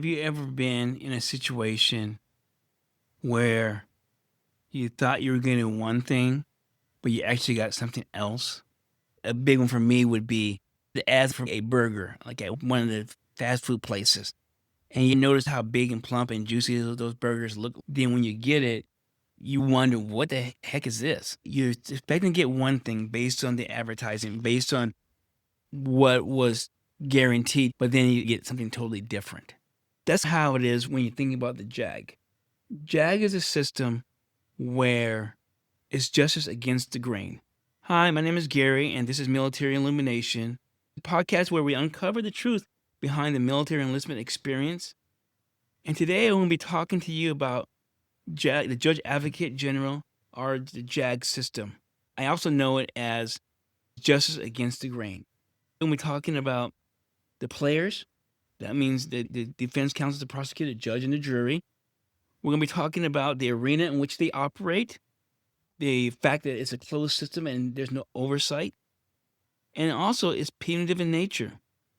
Have you ever been in a situation where you thought you were getting one thing, but you actually got something else? A big one for me would be the ads for a burger, like at one of the fast food places. And you notice how big and plump and juicy those burgers look. Then when you get it, you wonder, what the heck is this? You're expecting to get one thing based on the advertising, based on what was guaranteed, but then you get something totally different. That's how it is when you think about the JAG. JAG is a system where it's justice against the grain. Hi, my name is Gary, and this is Military Illumination, a podcast where we uncover the truth behind the military enlistment experience. And today I'm going to be talking to you about JAG, the Judge Advocate General, or the JAG system. I also know it as justice against the grain. When we're talking about the players, that means the defense counsel, the prosecutor, the judge, and the jury. We're going to be talking about the arena in which they operate, the fact that it's a closed system and there's no oversight, and also it's punitive in nature.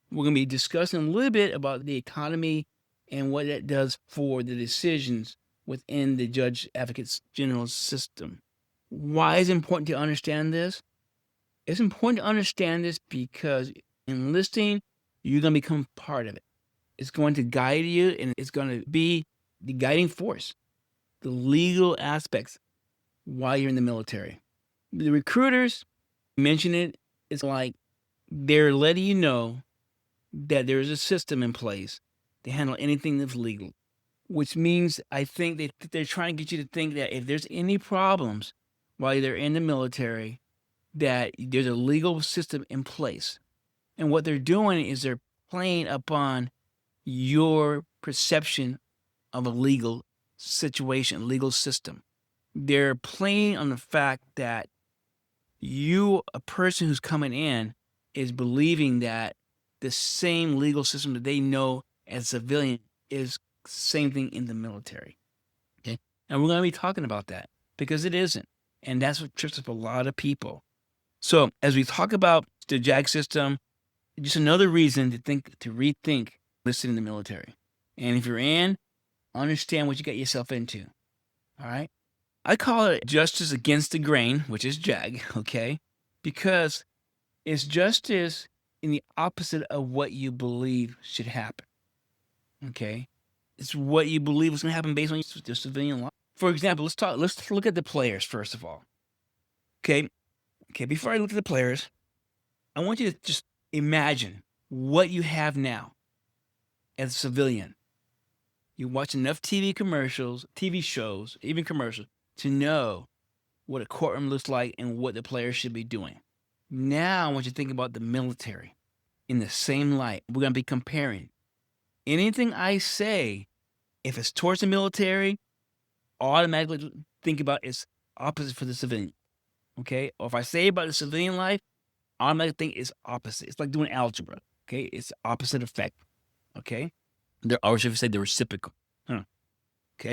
We're going to be discussing a little bit about the economy and what that does for the decisions within the Judge Advocate General system. Why is it important to understand this? It's important to understand this because enlisting, you're going to become part of it. It's going to guide you, and it's going to be the guiding force, the legal aspects while you're in the military. The recruiters mention it. It's like they're letting you know that there is a system in place to handle anything that's legal, which means I think they're trying to get you to think that if there's any problems while they're in the military, that there's a legal system in place. And what they're doing is they're playing upon your perception of a legal situation, legal system. They're playing on the fact that you, a person who's coming in, is believing that the same legal system that they know as a civilian is the same thing in the military. Okay. And we're going to be talking about that because it isn't. And that's what trips up a lot of people. So as we talk about the JAG system, just another reason to rethink listening in the military. And if you're in, understand what you got yourself into. All right. I call it justice against the grain, which is JAG, okay? Because it's justice in the opposite of what you believe should happen. Okay? It's what you believe is going to happen based on your civilian law. For example, let's look at the players first of all. Okay, before I look at the players, I want you to just imagine what you have now as a civilian. You watch enough TV shows, even commercials, to know what a courtroom looks like and what the players should be doing. Now I want you to think about the military in the same light. We're going to be comparing. Anything I say, if it's towards the military, automatically think about it's opposite for the civilian. Okay? Or if I say about the civilian life, I automatically think it's opposite. It's like doing algebra. Okay? It's opposite effect. Okay? Or should I say the reciprocal. Okay,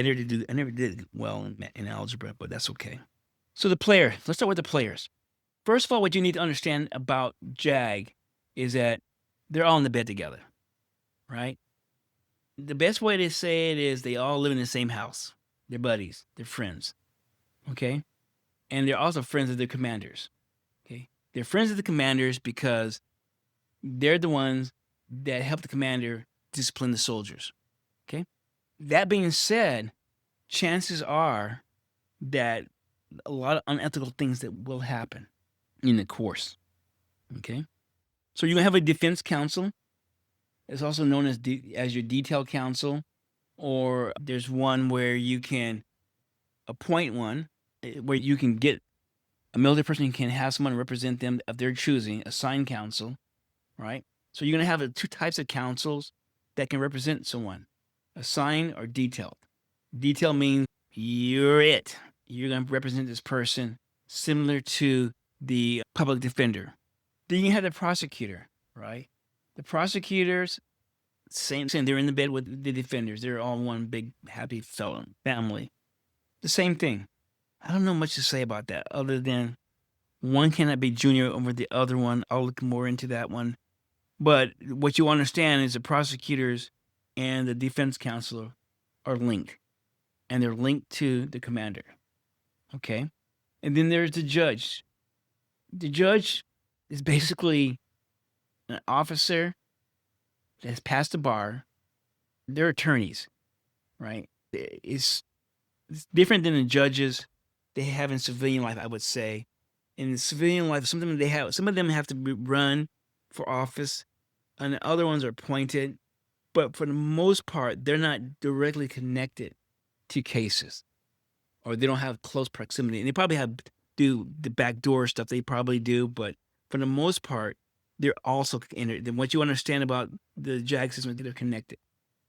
I never did well in algebra, but that's okay. So the player, let's start with the players. First of all, what you need to understand about JAG is that they're all in the bed together, right? The best way to say it is they all live in the same house. They're buddies. They're friends, okay? And they're also friends of their commanders, okay? They're friends of the commanders because they're the ones that help the commander discipline the soldiers, okay? That being said, chances are that a lot of unethical things that will happen in the course, okay? So you're going to have a defense counsel. It's also known as your detail counsel, or there's one where you can appoint one, where you can get a military person who can have someone represent them of their choosing, assigned counsel, right? So you're going to have two types of counsels that can represent someone, assigned or detailed. Detail means you're it. You're going to represent this person similar to the public defender. Then you have the prosecutor, right? The prosecutors, same. They're in the bed with the defenders. They're all one big happy felon family. The same thing. I don't know much to say about that other than one cannot be junior over the other one. I'll look more into that one. But what you understand is the prosecutors and the defense counselor are linked, and they're linked to the commander. Okay. And then there's the judge. The judge is basically an officer that has passed the bar. They're attorneys, right? It's different than the judges they have in civilian life, I would say. In civilian life, some of them have to run for office, and the other ones are appointed. But for the most part, they're not directly connected to cases, or they don't have close proximity. And they probably do the backdoor stuff. They probably do, but for the most part, they're also then what you understand about the JAG system, they're connected.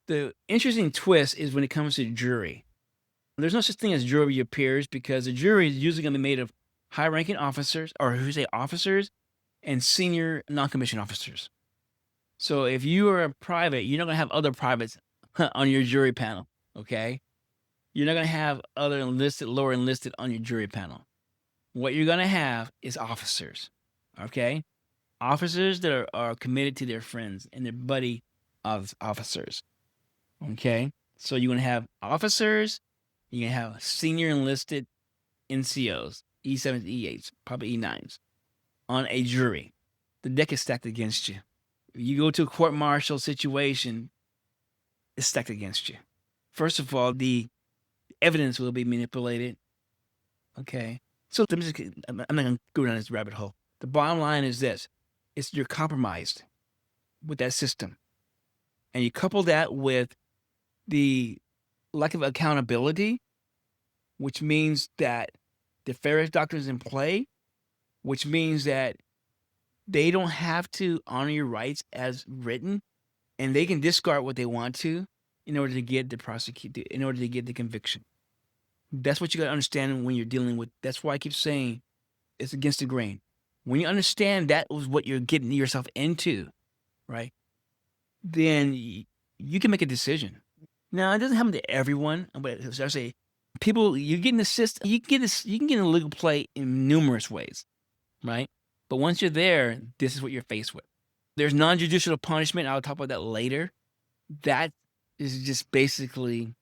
The interesting twist is when it comes to jury. There's no such thing as jury of peers, because the jury is usually going to be made of high-ranking officers, or who say officers, and senior non-commissioned officers. So if you are a private, you're not going to have other privates on your jury panel, okay? You're not going to have other enlisted, lower enlisted on your jury panel. What you're going to have is officers, okay? Officers that are committed to their friends and their buddy of officers, okay? So you're going to have officers, you're going to have senior enlisted NCOs, E7s, E8s, probably E9s, on a jury. The deck is stacked against you. If you go to a court-martial situation, it's stacked against you. First of all, the evidence will be manipulated. Okay. So I'm not going to go down this rabbit hole. The bottom line is this. You're compromised with that system. And you couple that with the lack of accountability, which means that the Feres Doctrine is in play, which means that they don't have to honor your rights as written, and they can discard what they want to in order to get the conviction. That's what you got to understand when you're dealing with. That's why I keep saying it's against the grain. When you understand that was what you're getting yourself into, right? Then you can make a decision. Now, it doesn't happen to everyone, but as I say, people, you get in the system, you can get in legal play in numerous ways, right? But once you're there, this is what you're faced with. There's non-judicial punishment. I'll talk about that later. That is just basically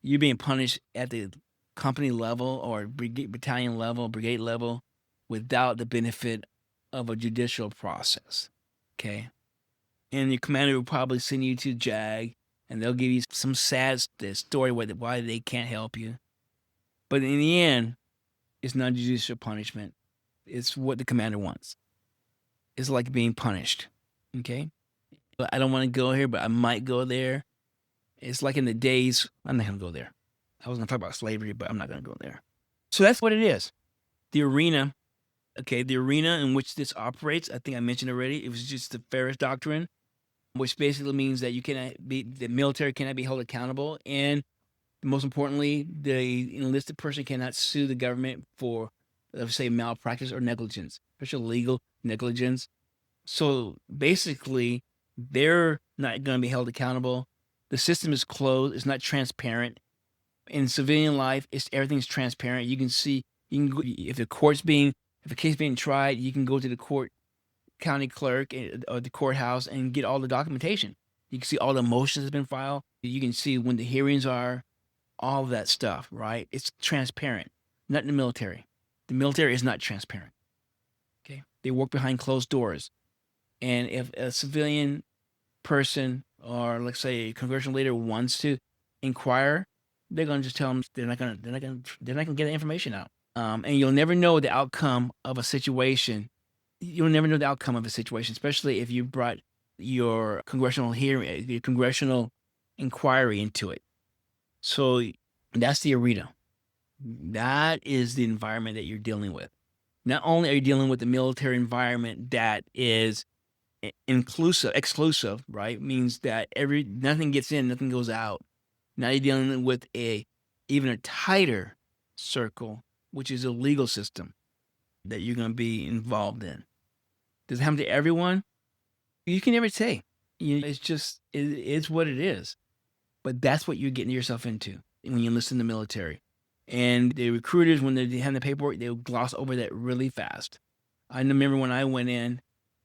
you being punished at the company level or battalion level, brigade level, without the benefit of a judicial process. Okay? And your commander will probably send you to JAG, and they'll give you some sad story why they can't help you. But in the end, it's non-judicial punishment. It's what the commander wants. It's like being punished. Okay? But I don't want to go here, but I might go there. It's like in the days, I'm not going to go there. I was going to talk about slavery, but I'm not going to go there. So that's what it is. The arena, okay, the arena in which this operates, I think I mentioned already, it was just the Feres Doctrine, which basically means that the military cannot be held accountable. And most importantly, the enlisted person cannot sue the government for, let's say, malpractice or negligence, especially legal negligence. So basically, they're not going to be held accountable. The system is closed. It's not transparent. In civilian life, everything's transparent. You can see, if a case being tried, you can go to the county clerk or the courthouse and get all the documentation. You can see all the motions that have been filed. You can see when the hearings are, all of that stuff, right? It's transparent. Not in the military. The military is not transparent. Okay? They work behind closed doors. And if a civilian person or, let's say, a congressional leader wants to inquire, they're going to just tell them they're not going to get the information out. And you'll never know the outcome of a situation. You'll never know the outcome of a situation, especially if you brought your congressional hearing, your congressional inquiry into it. So that's the arena. That is the environment that you're dealing with. Not only are you dealing with the military environment that is exclusive, right? Means that nothing gets in, nothing goes out. Now you're dealing with even a tighter circle, which is a legal system that you're going to be involved in. Does it happen to everyone? You can never say. It's what it is. But that's what you're getting yourself into when you enlist in the military. And the recruiters, when they have the paperwork, they'll gloss over that really fast. I remember when I went in,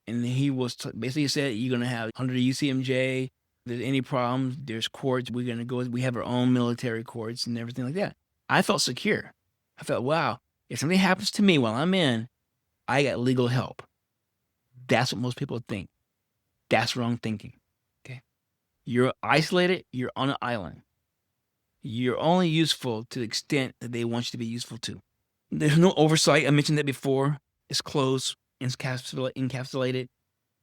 and he was basically said, you're going to have under the UCMJ, there's any problems, there's courts. We're going to go, we have our own military courts and everything like that. I felt secure. I felt, wow, if something happens to me while I'm in, I got legal help. That's what most people think. That's wrong thinking. Okay. You're isolated. You're on an island. You're only useful to the extent that they want you to be useful to. There's no oversight. I mentioned that before. It's closed, encapsulated.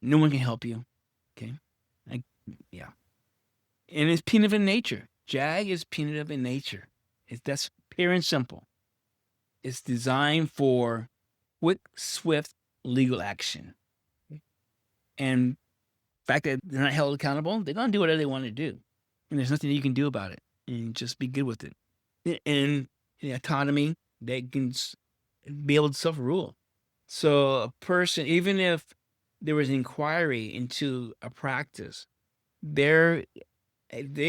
No one can help you. Okay. Yeah. And it's punitive in nature. JAG is punitive in nature. That's pure and simple. It's designed for quick, swift legal action. And the fact that they're not held accountable, they're going to do whatever they want to do. And there's nothing you can do about it. And just be good with it. And the autonomy, they can be able to self-rule. So a person, even if there was an inquiry into a practice, they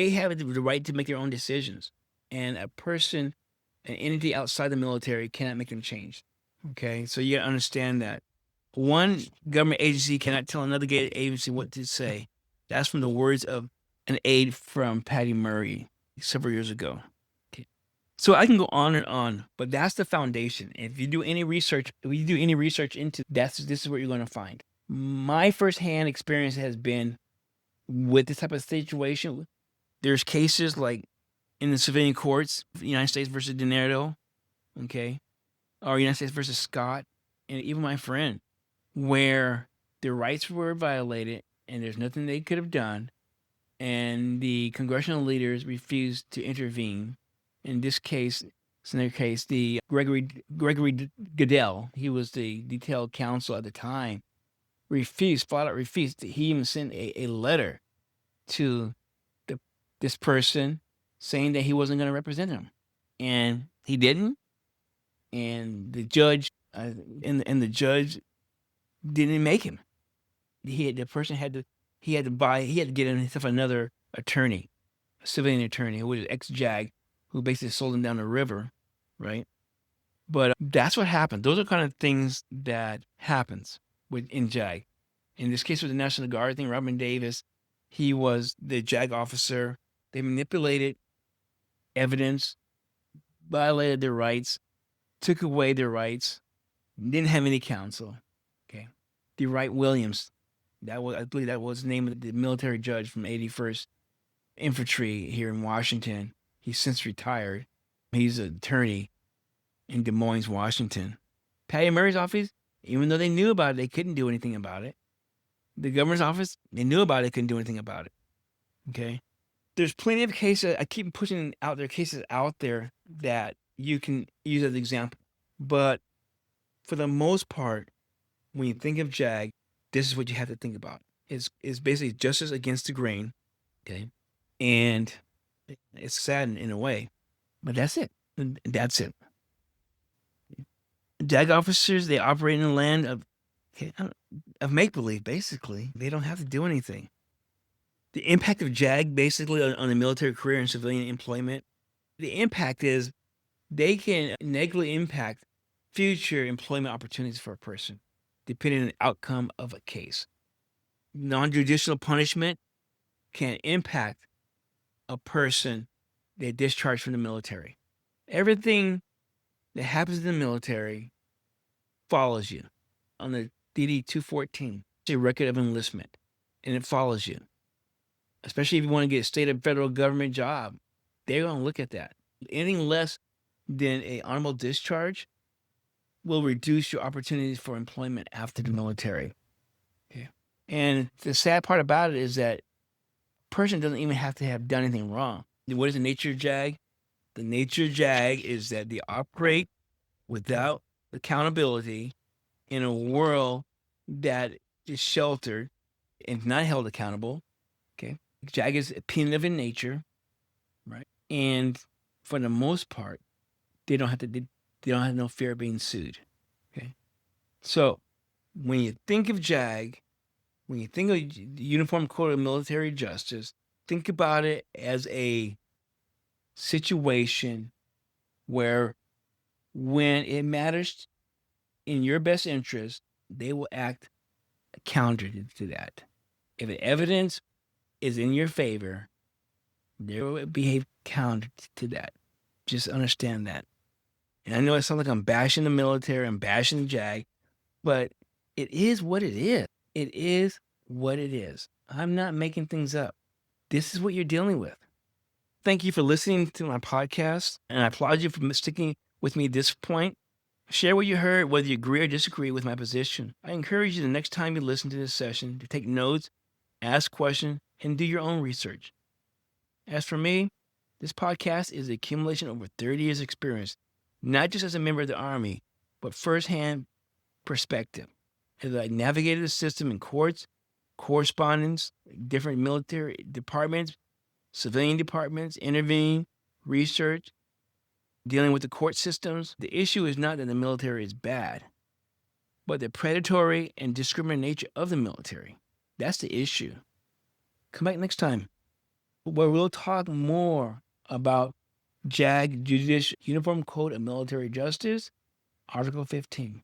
have the right to make their own decisions. And a person, an entity outside the military cannot make them change. Okay, so you gotta understand that. One government agency cannot tell another agency what to say. That's from the words of an aide from Patty Murray several years ago. Okay. So I can go on and on, but that's the foundation. If you do any research, into this is what you're going to find. My firsthand experience has been with this type of situation. There's cases like in the civilian courts, United States versus Dinero, okay, or United States versus Scott, and even my friend, where their rights were violated and there's nothing they could have done, and the congressional leaders refused to intervene. In this case, the Gregory Goodell, he was the detailed counsel at the time, flat out refused. He even sent a letter to this person saying that he wasn't going to represent him, and he didn't. And the judge, the judge didn't make him. He had to get himself another attorney, a civilian attorney who was ex-JAG, who basically sold him down the river, right? But that's what happened. Those are kind of things that happens in JAG. In this case with the National Guard thing, Robin Davis, he was the JAG officer. They manipulated evidence, violated their rights, took away their rights, didn't have any counsel. Okay. DeWright Williams, I believe that was the name of the military judge from 81st Infantry here in Washington. He's since retired. He's an attorney in Des Moines, Washington. Patty Murray's office, even though they knew about it, they couldn't do anything about it. The governor's office, they knew about it, couldn't do anything about it. Okay. There's plenty of cases. I keep pushing out there cases out there that you can use as an example. But for the most part, when you think of JAG, this is what you have to think about. It's basically justice against the grain. Okay. And it's sad in a way, but that's it. That's it. JAG officers, they operate in a land of make-believe, basically. They don't have to do anything. The impact of JAG, basically, on the military career and civilian employment, the impact is they can negatively impact future employment opportunities for a person, depending on the outcome of a case. Non-judicial punishment can impact a person that discharged from the military. Everything that happens in the military follows you. On the DD 214, it's a record of enlistment, and it follows you. Especially if you want to get a state or federal government job, they're going to look at that. Anything less than an honorable discharge will reduce your opportunities for employment after the military. Okay. And the sad part about it is that a person doesn't even have to have done anything wrong. What is the nature of JAG? The nature of JAG is that they operate without accountability in a world that is sheltered and not held accountable. Okay. JAG is punitive in nature, right? And for the most part, they don't have no fear of being sued. Okay. So when you think of JAG, when you think of the Uniform Code of Military Justice, think about it as a situation where when it matters in your best interest, they will act counter to that. If the evidence is in your favor, they will behave counter to that. Just understand that. And I know it sounds like I'm bashing the military, I'm bashing the JAG, but it is what it is. It is what it is. I'm not making things up. This is what you're dealing with. Thank you for listening to my podcast, and I applaud you for sticking with me at this point. Share what you heard, whether you agree or disagree with my position. I encourage you the next time you listen to this session to take notes, ask questions, and do your own research. As for me, this podcast is the accumulation of over 30 years' experience, not just as a member of the Army, but firsthand perspective. As I navigated the system in courts, correspondence, different military departments, civilian departments, intervene, research, dealing with the court systems, the issue is not that the military is bad, but the predatory and discriminatory nature of the military. That's the issue. Come back next time, where we'll talk more about JAG, Judicial Uniform Code of Military Justice, Article 15.